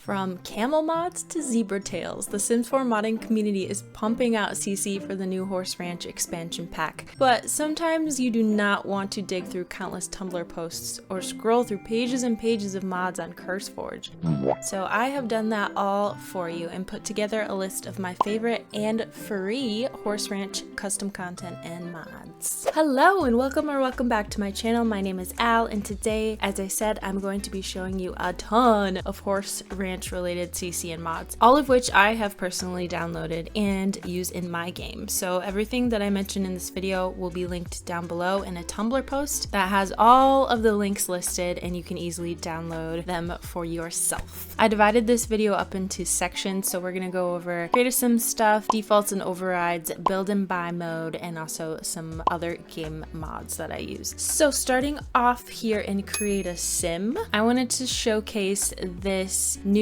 From camel mods to zebra tails, the Sims 4 modding community is pumping out CC for the new Horse Ranch expansion pack. But sometimes you do not want to dig through countless Tumblr posts or scroll through pages and pages of mods on CurseForge. So I have done that all for you and put together a list of my favorite and free Horse Ranch custom content and mods. Hello and welcome back to my channel. My name is Al, and today, as I said, I'm going to be showing you a ton of Horse Ranch related CC and mods, all of which I have personally downloaded and use in my game. So everything that I mentioned in this video will be linked down below in a Tumblr post that has all of the links listed, and you can easily download them for yourself. I divided this video up into sections, so we're gonna go over Create a Sim stuff, defaults and overrides, build and buy mode, and also some other game mods that I use. So starting off here in Create a Sim, I wanted to showcase this new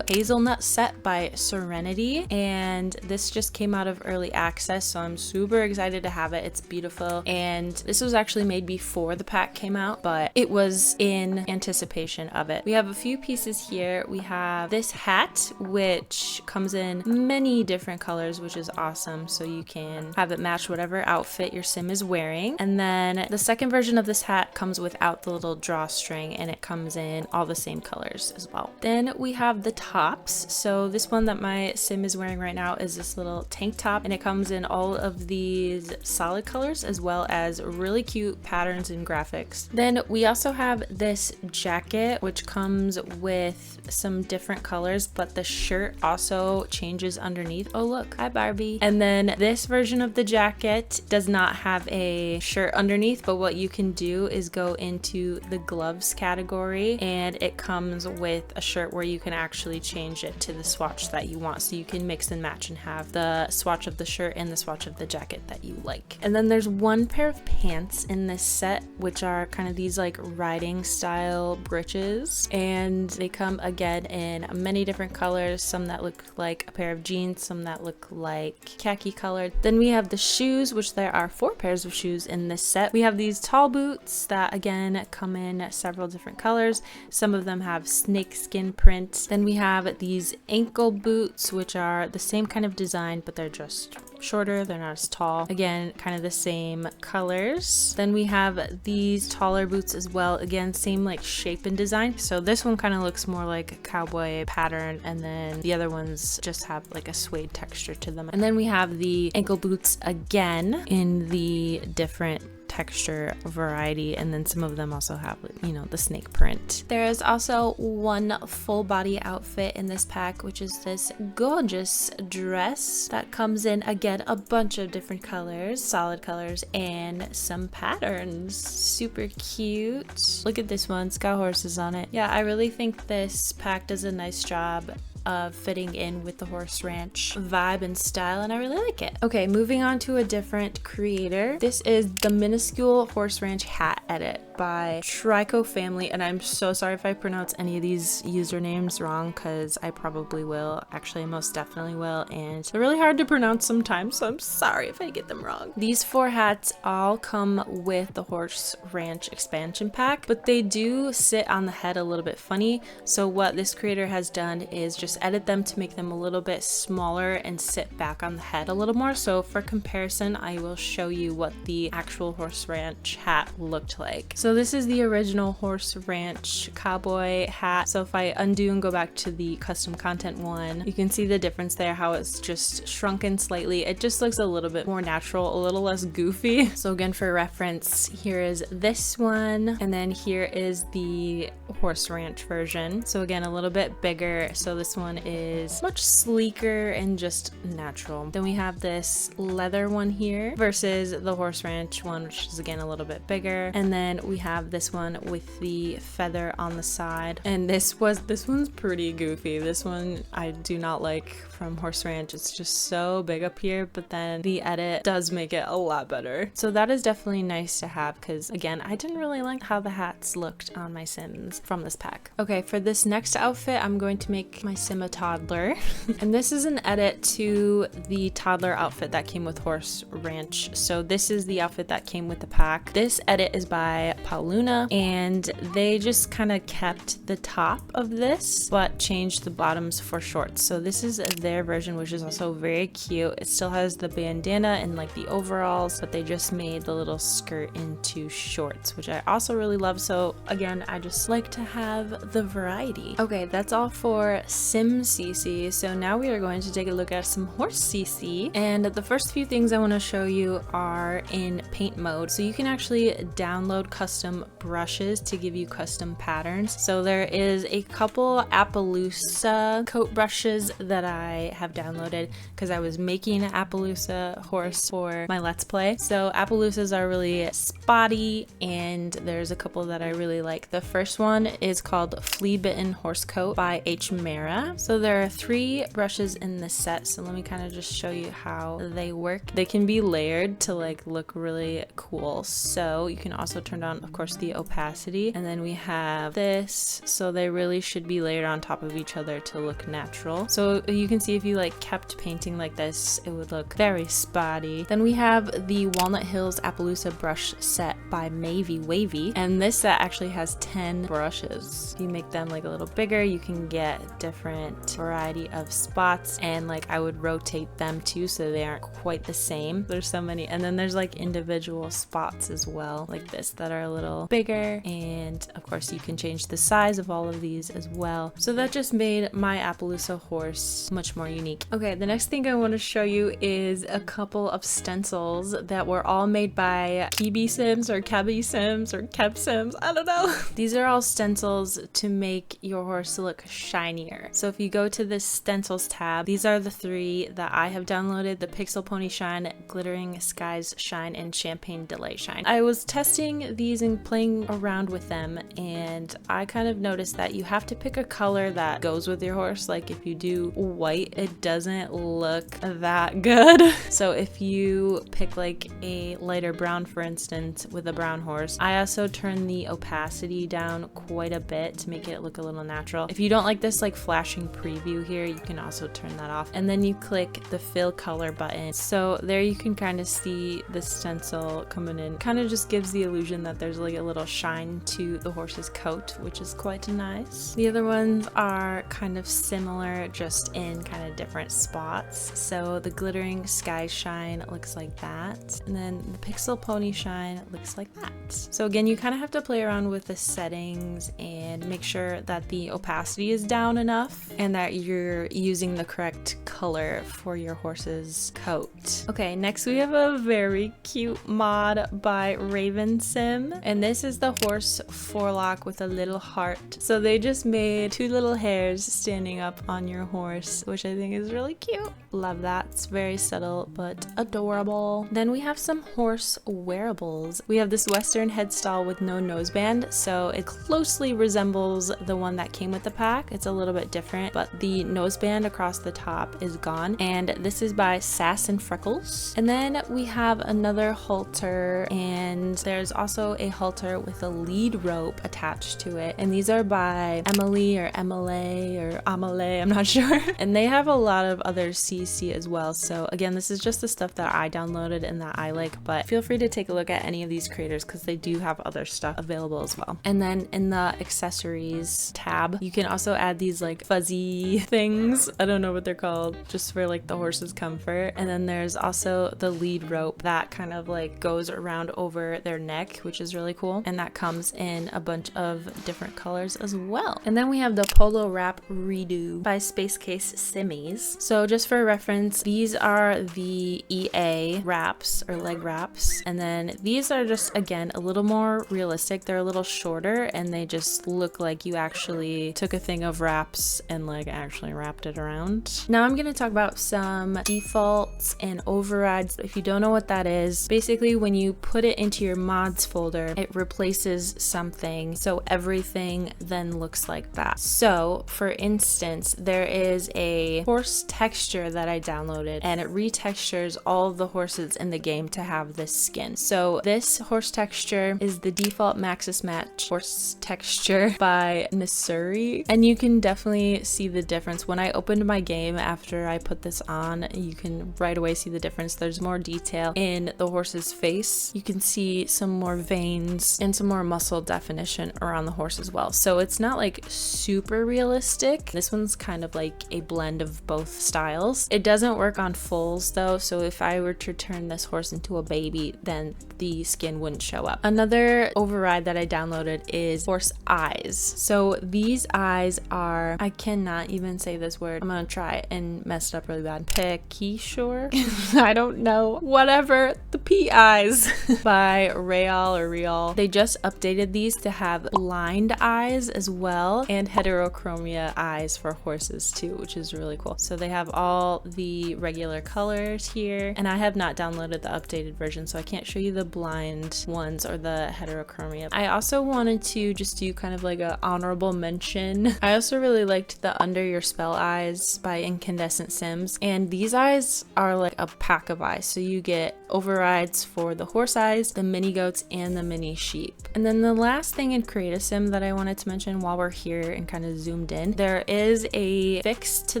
hazelnut set by Serenity, and this just came out of early access, so I'm super excited to have it. It's beautiful, and this was actually made before the pack came out, but it was in anticipation of it. We have a few pieces here. We have this hat, which comes in many different colors, which is awesome, so you can have it match whatever outfit your sim is wearing. And then the second version of this hat comes without the little drawstring, and it comes in all the same colors as well. Then we have the tops. So this one that my sim is wearing right now is this little tank top, and it comes in all of these solid colors as well as really cute patterns and graphics. Then we also have this jacket, which comes with some different colors, but the shirt also changes underneath. Oh look, hi Barbie. And then this version of the jacket does not have a shirt underneath, but what you can do is go into the gloves category, and it comes with a shirt where you can actually change it to the swatch that you want, so you can mix and match and have the swatch of the shirt and the swatch of the jacket that you like. And then there's one pair of pants in this set, which are kind of these like riding style breeches, and they come again in many different colors, some that look like a pair of jeans, some that look like khaki colored. Then we have the shoes, which there are 4 pairs of shoes in this set. We have these tall boots that again come in several different colors. Some of them have snake skin print. Then we have these ankle boots, which are the same kind of design, but they're just shorter, they're not as tall. Again, kind of the same colors. Then we have these taller boots as well. Again, same like shape and design. So this one kind of looks more like a cowboy pattern, and then the other ones just have like a suede texture to them. And then we have the ankle boots again in the different texture variety, and then some of them also have, you know, the snake print. There is also one full body outfit in this pack, which is this gorgeous dress that comes in again a bunch of different colors, solid colors, and some patterns. Super cute. Look at this one, it's got horses on it. Yeah, I really think this pack does a nice job of fitting in with the Horse Ranch vibe and style, and I really like it. Okay, moving on to a different creator. This is the minuscule Horse Ranch hat edit by Trico Family, and I'm so sorry if I pronounce any of these usernames wrong, because I probably will. Actually, I most definitely will, and they're really hard to pronounce sometimes, so I'm sorry if I get them wrong. These 4 hats all come with the Horse Ranch expansion pack, but they do sit on the head a little bit funny, so what this creator has done is just edit them to make them a little bit smaller and sit back on the head a little more. So for comparison, I will show you what the actual Horse Ranch hat looked like. So this is the original Horse Ranch cowboy hat. So if I undo and go back to the custom content one, you can see the difference there, how it's just shrunken slightly. It just looks a little bit more natural, a little less goofy. So again, for reference, here is this one, and then here is the Horse Ranch version. So again, a little bit bigger. So this one is much sleeker and just natural. Then we have this leather one here versus the Horse Ranch one, which is again a little bit bigger. And then we have this one with the feather on the side. And this one's pretty goofy. This one I do not like from Horse Ranch. It's just so big up here, but then the edit does make it a lot better. So that is definitely nice to have, because again, I didn't really like how the hats looked on my Sims from this pack. Okay, for this next outfit, I'm going to make my Sim a toddler. And this is an edit to the toddler outfit that came with Horse Ranch. So this is the outfit that came with the pack. This edit is by Pauluna, and they just kind of kept the top of this but changed the bottoms for shorts. So this is their version, which is also very cute. It still has the bandana and like the overalls, but they just made the little skirt into shorts, which I also really love. So again, I just like to have the variety. Okay, that's all for Sim CC. So now we are going to take a look at some horse CC, and the first few things I want to show you are in paint mode. So you can actually download custom brushes to give you custom patterns. So there is a couple Appaloosa coat brushes that I have downloaded because I was making an Appaloosa horse for my Let's Play. So Appaloosas are really spotty, and there's a couple that I really like. The first one is called Flea Bitten Horse Coat by H. Mara. So there are 3 brushes in the set, so let me kind of just show you how they work. They can be layered to like look really cool. So you can also turn on, of course, the opacity, and then we have this, so they really should be layered on top of each other to look natural. So you can see if you like kept painting like this, it would look very spotty. Then we have the Walnut Hills Appaloosa brush set by Mavy Wavy, and this set actually has 10 brushes. If you make them like a little bigger, you can get different variety of spots, and like I would rotate them too so they aren't quite the same. There's so many, and then there's like individual spots as well like this that are a little bigger, and of course you can change the size of all of these as well. So that just made my Appaloosa horse much more unique. Okay, the next thing I want to show you is a couple of stencils that were all made by Kibi Sims or Kebi Sims or Keb Sims, I don't know. These are all stencils to make your horse look shinier. So if you go to this stencils tab, these are the 3 that I have downloaded: the Pixel Pony Shine, Glittering Skies Shine, and Champagne Delay Shine. I was testing these and playing around with them, and I kind of noticed that you have to pick a color that goes with your horse. Like if you do white, it doesn't look that good. So if you pick like a lighter brown, for instance, with a brown horse, I also turn the opacity down quite a bit to make it look a little natural. If you don't like this like flashing preview here, you can also turn that off, and then you click the fill color button. So there you can kind of see the stencil coming in. Kind of just gives the illusion that there's like a little shine to the horse's coat, which is quite nice. The other ones are kind of similar, just in kind of different spots. So the Glittering Sky Shine looks like that, and then the Pixel Pony Shine looks like that. So again, you kind of have to play around with the settings and make sure that the opacity is down enough and that you're using the correct color for your horse's coat. Okay, next we have a very cute mod by Raven Sim, and this is the horse forelock with a little heart. So they just made 2 little hairs standing up on your horse, which I think is really cute. Love that. It's very subtle but adorable. Then we have some horse wearables. We have this Western headstall with no noseband, so it closely resembles the one that came with the pack. It's a little bit different, but the noseband across the top is gone, and this is by Sass and Freckles. And then we have another halter, and there's also a halter with a lead rope attached to it, and these are by Emily or Emily or Amelie, I'm not sure. And they have a lot of other CC as well. So again, this is just the stuff that I downloaded and that I like, but feel free to take a look at any of these creators because they do have other stuff available as well. And then in the accessories tab, you can also add these like fuzzy things. I don't know what they're called, just for like the horse's comfort. And then there's also the lead rope that kind of like goes around over their neck, which is really cool. And that comes in a bunch of different colors as well. And then we have the Polo Wrap Redo by Space Case Simmies. So just for reference, these are the EA wraps or leg wraps. And then these are just, again, a little more realistic. They're a little shorter and they just look like you actually took a thing of wraps and like actually wrapped it around. Now I'm going to talk about some defaults and overrides. If you don't know what that is, basically when you put it into your mods folder, it replaces something. So everything then looks like that. So for instance, there is a horse texture that I downloaded and it retextures all of the horses in the game to have this skin. So this horse texture is the default Maxis Match horse texture by Missouri, and you can definitely see the difference. When I opened my game after I put this on, you can right away see the difference. There's more detail in the horse's face. You can see some more veins veins and some more muscle definition around the horse as well. So it's not like super realistic. This one's kind of like a blend of both styles. It doesn't work on foals though, so if I were to turn this horse into a baby, then the skin wouldn't show up. Another override that I downloaded is horse eyes. So these eyes are, I cannot even say this word. I'm gonna try and mess it up really bad. Pekishore? I don't know. Whatever. The P eyes by Real. They just updated these to have blind eyes as well and heterochromia eyes for horses too, which is really cool. So they have all the regular colors here, and I have not downloaded the updated version, so I can't show you the blind ones or the heterochromia. I also wanted to just do kind of like a honorable mention. I also really liked the Under Your Spell eyes by Incandescent Sims, and these eyes are like a pack of eyes. So you get overrides for the horse eyes, the mini goats, and the mini sheep. And then the last thing in Create a Sim that I wanted to mention while we're here and kind of zoomed in, there is a fix to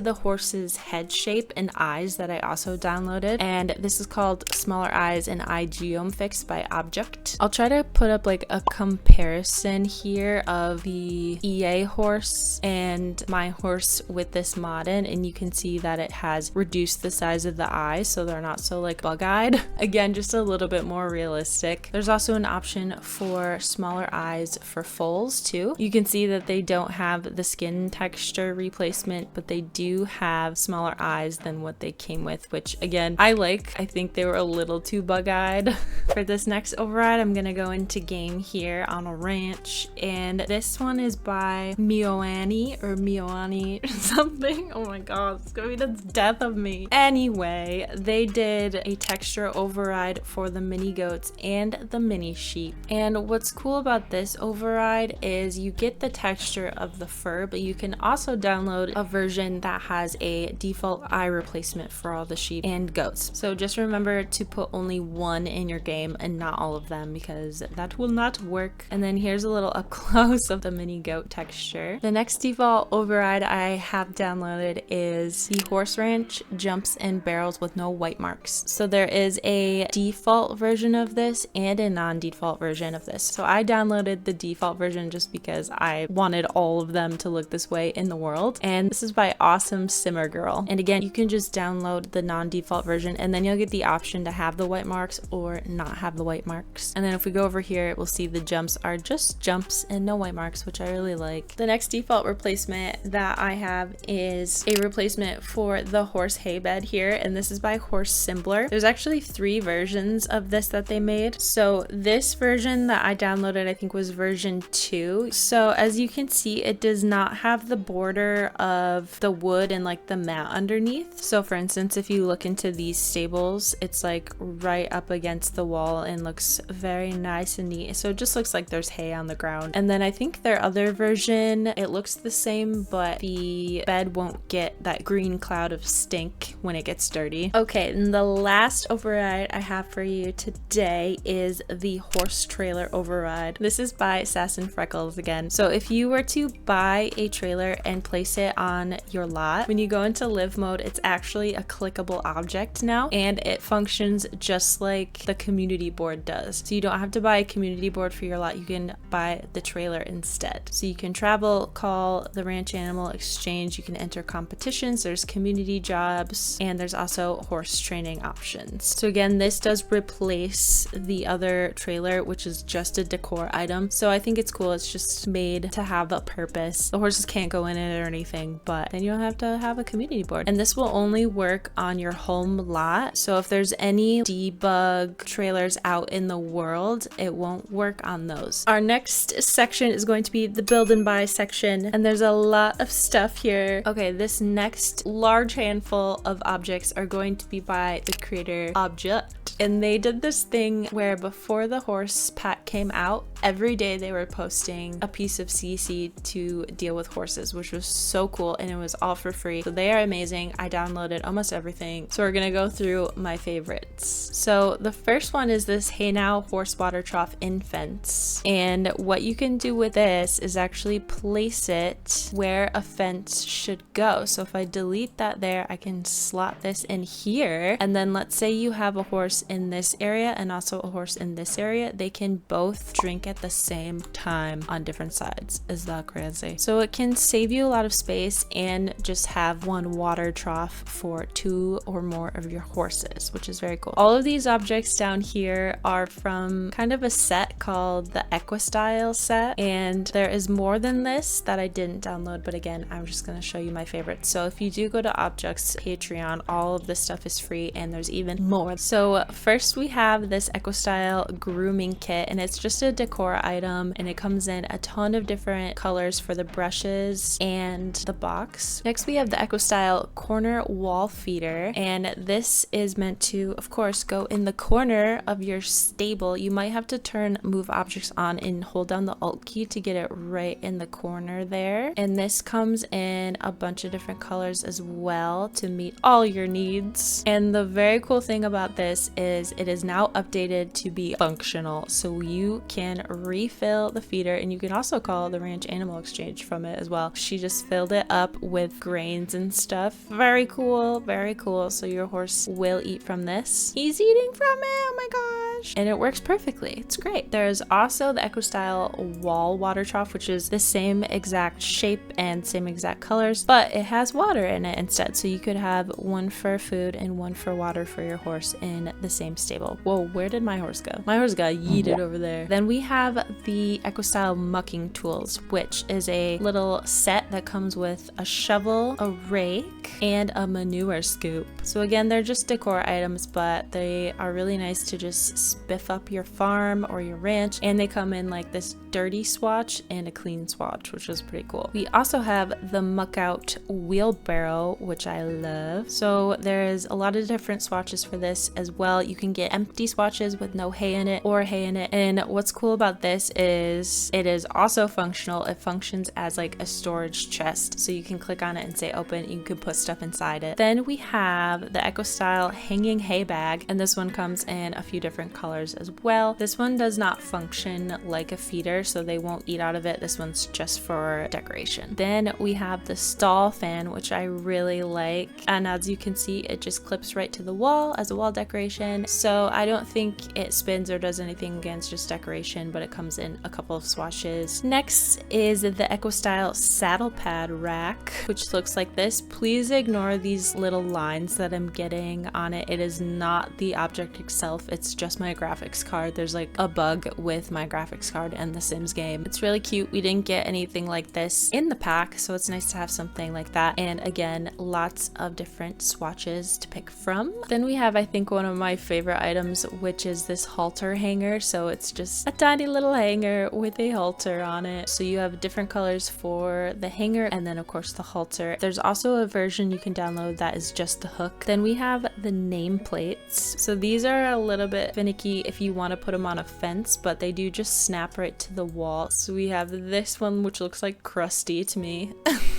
the horse's head shape and eyes that I also downloaded, and this is called Smaller Eyes and Eye Geome Fix by Object. I'll try to put up like a comparison here of the EA horse and my horse with this mod in, and you can see that it has reduced the size of the eyes so they're not so like bug-eyed. Again, just a little bit more realistic. There's also an option for smaller eyes for foals too. You can see that they don't have the skin texture replacement, but they do have smaller eyes than what they came with, which again, I like. I think they were a little too bug-eyed. For this next override, I'm gonna go into game here on a ranch, and this one is by Mioani or something. Oh my god, it's gonna be the death of me. Anyway, they did a texture override for the mini goats and the mini sheep, and what's cool about this override is you get the texture of the fur, but you can also download a version that has a default eye replacement for all the sheep and goats. So just remember to put only one in your game and not all of them, because that will not work. And then here's a little up close of the mini goat texture. The next default override I have downloaded is the horse ranch jumps and barrels with no white marks. So there is a default version of this and a non-default version of this. So I downloaded the default version just because I wanted all of them to look this way in the world. And this is by Awesome Simmer Girl. And again, you can just download the non-default version, and then you'll get the option to have the white marks or not have the white marks. And then if we go over here, we'll see the jumps are just jumps and no white marks, which I really like. The next default replacement that I have is a replacement for the horse hay bed here, and this is by Horse Simbler. There's actually 3 versions of this that they made. So this version that I downloaded, I think, was version 2. So as you can see, it does not have the border of the wood and like the mat underneath. So for instance, if you look into these stables, it's like right up against the wall and looks very nice and neat. So it just looks like there's hay on the ground. And then I think their other version, it looks the same, but the bed won't get that green cloud of stink when it gets dirty. Okay, and the last override I have for you today is the horse trailer override. This is by Sass and Freckles again. So if you were to buy a trailer and place it on your lot, when you go into live mode, it's actually a clickable object now, and it functions just like the community board does. So you don't have to buy a community board for your lot, you can buy the trailer instead. So you can travel, call the ranch animal, exchange, you can enter competitions, there's community jobs, and there's also horse training options. So again, this does replace the other trailer, which is just a decor item. So I think it's cool. It's just made to have a purpose. The horses can't go in it or anything, but then you don't have to have a community board. And this will only work on your home lot. So if there's any debug trailers out in the world, it won't work on those. Our next section is going to be the build and buy section, and there's a lot of stuff here. Okay, this next large handful of objects are going to be by the creator Object. And they did this thing where before the horse pack came out, every day they were posting a piece of CC to deal with horses, which was so cool, and it was all for free. So they are amazing. I downloaded almost everything. So we're gonna go through my favorites. So the first one is this Hey Now Horse Water Trough in Fence. And what you can do with this is actually place it where a fence should go. So if I delete that there, I can slot this in here. And then let's say you have a horse in this area and also a horse in this area, they can both drink at the same time on different sides, is that crazy? So it can save you a lot of space and just have one water trough for 2 or more of your horses, which is very cool. All of these objects down here are from kind of a set called the alquariusYT set, and there is more than this that I didn't download, but again, I'm just going to show you my favorites. So if you do go to Objects Patreon, all of this stuff is free and there's even more. So first we have this alquariusYT grooming kit, and it's just a decor item, and it comes in a ton of different colors for the brushes and the box. Next we have the alquariusYT corner wall feeder, and this is meant to, of course, go in the corner of your stable. You might have to turn move objects on and hold down the Alt key to get it right in the corner there. And this comes in a bunch of different colors as well to meet all your needs. And the very cool thing about this is it is now updated to be functional, so you can refill the feeder, and you can also call the Ranch Animal Exchange from it as well. She just filled it up with grains and stuff. Very cool, very cool. So your horse will eat from this. He's eating from it, oh my gosh. And it works perfectly, it's great. There's also the alquariusYT wall water trough, which is the same exact shape and same exact colors, but it has water in it instead. So you could have one for food and one for water for your horse in the same stable. Whoa, where did my horse go? My horse got yeeted over there. Then we have the alquariusYT mucking tools, which is a little set that comes with a shovel, a rake, and a manure scoop. So again, they're just decor items, but they are really nice to just spiff up your farm or your ranch, and they come in like this dirty swatch and a clean swatch, which is pretty cool. We also have the muck out wheelbarrow, which I love. So there's a lot of different swatches for this as well. You can get empty swatches with no hay in it or hay in it. And what's cool about this is it is also functional. It functions as like a storage chest. So you can click on it and say open, you can put stuff inside it. Then we have the alquariusYT hanging hay bag, and this one comes in a few different colors as well. This one does not function like a feeder, so they won't eat out of it. This one's just for decoration. Then we have the stall fan, which I really like, and as you can see, it just clips right to the wall as a wall decoration. So I don't think it spins or does anything against just decoration, but it comes in a couple of swatches. Next is the alquariusYT saddle pad rack, which looks like this. Please ignore these little lines that I'm getting on it. It is not the object itself, it's just my graphics card. There's like a bug with my graphics card and the Sims game. It's really cute. We didn't get anything like this in the pack, so it's nice to have something like that. And again, lots of different swatches to pick from. Then we have, I think, one of my favorite items, which is this halter hanger. So it's just a tiny little hanger with a halter on it. So you have different colors for the hanger and then of course the halter. There's also a version you can download that is just the hook. Then we have the name plates. So these are a little bit finicky if you want to put them on a fence, but they do just snap right to the wall. So we have this one, which looks like Krusty to me.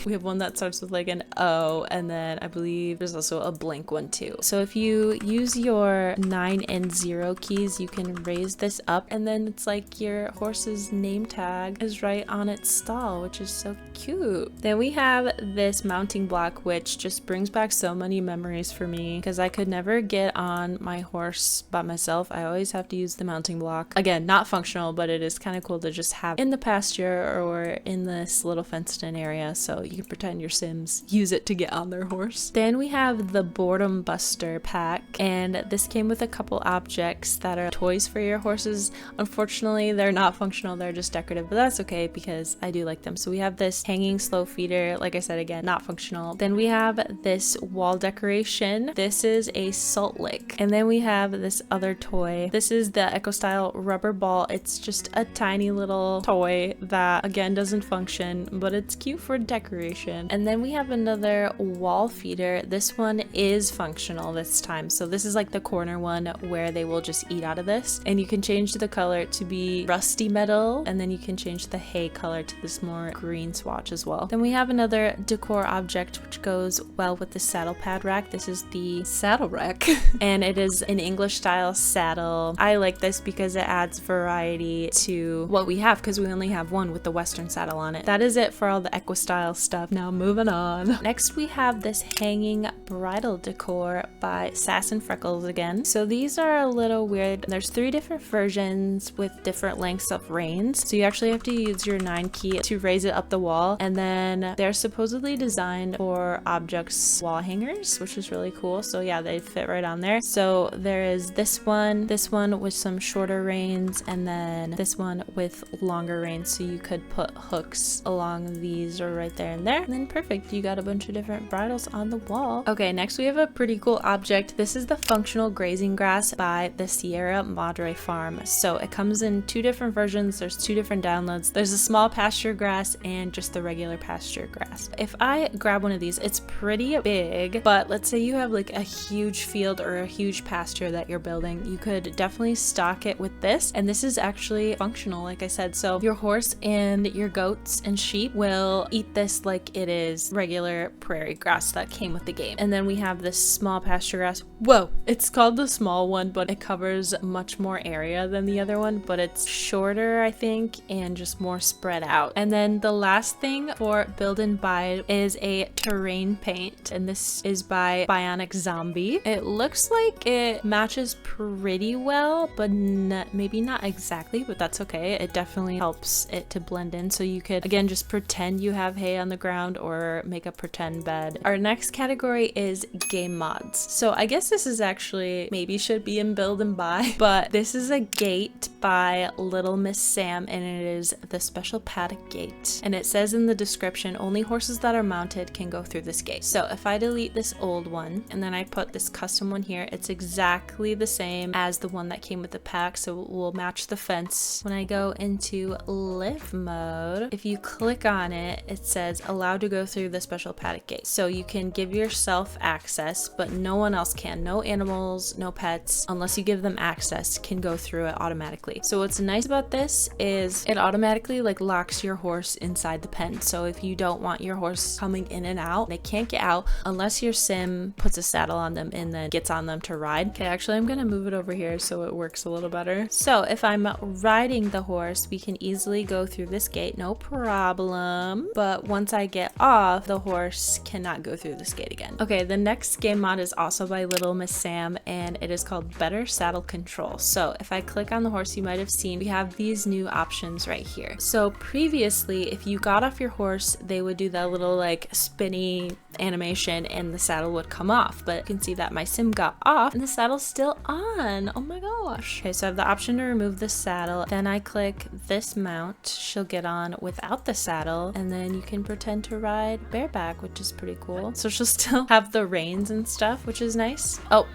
We have one that starts with like an O, and then I believe there's also a blank one too. So if you use your 9 and 0 keys, you can raise this up, and then it's like your horse's name tag is right on its stall, which is so cute. Then we have this mounting block, which just brings back so many memories for me because I could never get on my horse by myself. I always have to use the mounting block. Again, not functional, but it is kind of cool to just have in the pasture or in this little fenced in area, so you can pretend your Sims use it to get on their horse. Then we have the boredom buster pack, and this came with a couple objects that are toys for your horses. Unfortunately, they're not functional, they're just decorative, but that's okay because I do like them. So we have this hanging slow feeder, like I said, again, not functional. Then we have this wall decoration. This is a salt lick. And then we have this other toy. This is the alquariusYT rubber ball. It's just a tiny little toy that again doesn't function, but it's cute for decoration. And then we have another wall feeder. This one is functional this time. So this is like the corner one where they will just eat out of this. And you can change the color to be rusty metal, and then you can change the hay color to this more green swatch as well. Then we have another decor object which goes well with the saddle pad rack. This is the saddle rack and it is an English style saddle. I like this because it adds variety to what we have because we only have one with the Western saddle on it. That is it for all the alquariusYT stuff. Now moving on. Next we have this hanging bridal decor by Sass and Freckles again. So these are a little weird. There's 3 different versions with different lengths of reins. So you actually have to use your 9 key to raise it up the wall, and then they're supposedly designed for objects wall hangers, which is really cool. So yeah, they fit right on there. So there is this one with some shorter reins, and then this one with longer reins, so you could put hooks along these or right there and there, and then perfect, you got a bunch of different bridles on the wall. Okay, next we have a pretty cool object. This is the functional grazing grass by the Sierra Madre farm. So it comes in 2 different versions. There's 2 different downloads. There's a small pasture grass and just the regular pasture grass. If I grab one of these, it's pretty big, but let's say you have like a huge field or a huge pasture that you're building, you could definitely stock it with this, and this is actually functional, like I said. So your horse and your goats and sheep will eat this like it is regular prairie grass that came with the game. And then we have this small pasture grass. Whoa, it's called the small one, but it covers much more area than the other one, but it's shorter, I think, and just more spread out. And then the last thing for build and buy is a terrain paint, and this is by Bionic Zombie. It looks like it matches pretty well, but maybe not exactly, but that's okay. It definitely helps it to blend in. So you could, again, just pretend you have hay on the ground or make a pretend bed. Our next category is game mods. So I guess this is actually maybe should be in build and buy, but this is a gate by Little Miss Sam, and it is the special paddock gate. And it says in the description, only horses that are mounted can go through this gate. So if I delete this old one and then I put this custom one here, it's exactly the same as the one that came with the pack, so it will match the fence. When I go into live mode, if you click on it, it says allowed to go through the special paddock gate. So you can give yourself access, but no one else can. No animals, no pets, unless you give them access, can go through it automatically. So what's nice about this is it automatically like locks your horse inside the pen. So if you don't want your horse coming in and out, they can't get out unless your sim puts a saddle on them and then gets on them to ride. Okay, actually I'm gonna move it over here so it works a little better. So if I'm riding the horse, we can easily go through this gate, no problem. But once I get off, the horse cannot go through this gate again. Okay, the next game mod is also by Little Miss Sam, and it is called Better Saddle Control. So if I click on the horse, you might have seen we have these new options right here. So previously, if you got off your horse, they would do that little like spinny animation and the saddle would come off, but you can see that my sim got off and the saddle's still on. Oh my gosh. Okay, so I have the option to remove the saddle, then I click this mount, she'll get on without the saddle, and then you can pretend to ride bareback, which is pretty cool. So she'll still have the reins and stuff, which is nice. Oh,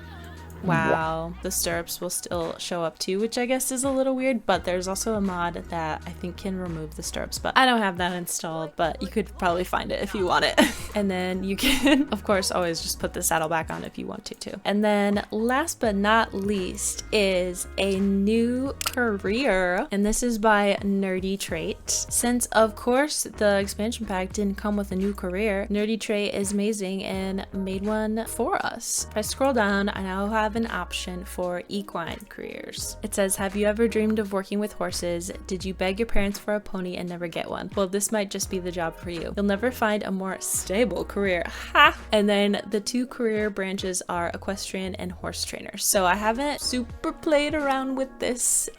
wow, the stirrups will still show up too, which I guess is a little weird, but there's also a mod that I think can remove the stirrups, but I don't have that installed, but you could probably find it if you want it. And then you can, of course, always just put the saddle back on if you want to too. And then last but not least is a new career, and this is by Nerdy Trait. Since, of course, the expansion pack didn't come with a new career, Nerdy Trait is amazing and made one for us. If I scroll down, I now have an option for equine careers. It says, have you ever dreamed of working with horses? Did you beg your parents for a pony and never get one? Well, this might just be the job for you. You'll never find a more stable career. Ha! And then the 2 career branches are equestrian and horse trainer. So I haven't super played around with this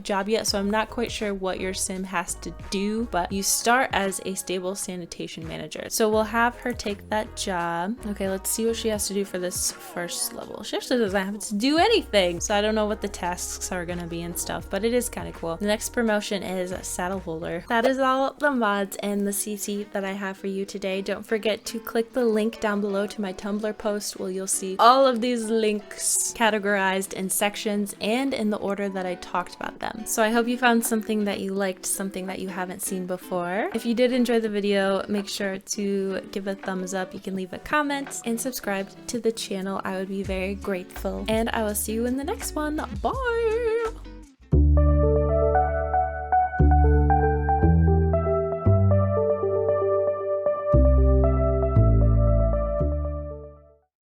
job yet, so I'm not quite sure what your sim has to do, but you start as a stable sanitation manager. So we'll have her take that job. Okay, let's see what she has to do for this first level. She actually doesn't have to do anything, so I don't know what the tasks are gonna be and stuff, but it is kind of cool. The next promotion is saddle holder. That is all the mods and the CC that I have for you today. Don't forget to click the link down below to my Tumblr post where you'll see all of these links categorized in sections and in the order that I talked about them. So I hope you found something that you liked, something that you haven't seen before. If you did enjoy the video, make sure to give a thumbs up. You can leave a comment and subscribe to the channel. I would be very grateful. And I will see you in the next one. Bye!